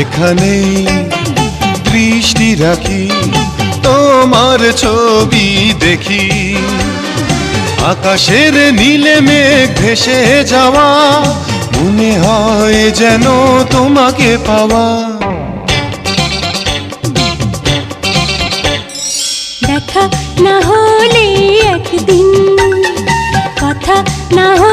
এখানেই দৃষ্টি রাখি, তোমার ছবি দেখি। আকাশের নীলে মেঘ ভেসে যাওয়া, মনে হয় যেন তোমাকে পাওয়া। দেখা না হলে একদিন, কথা না হলে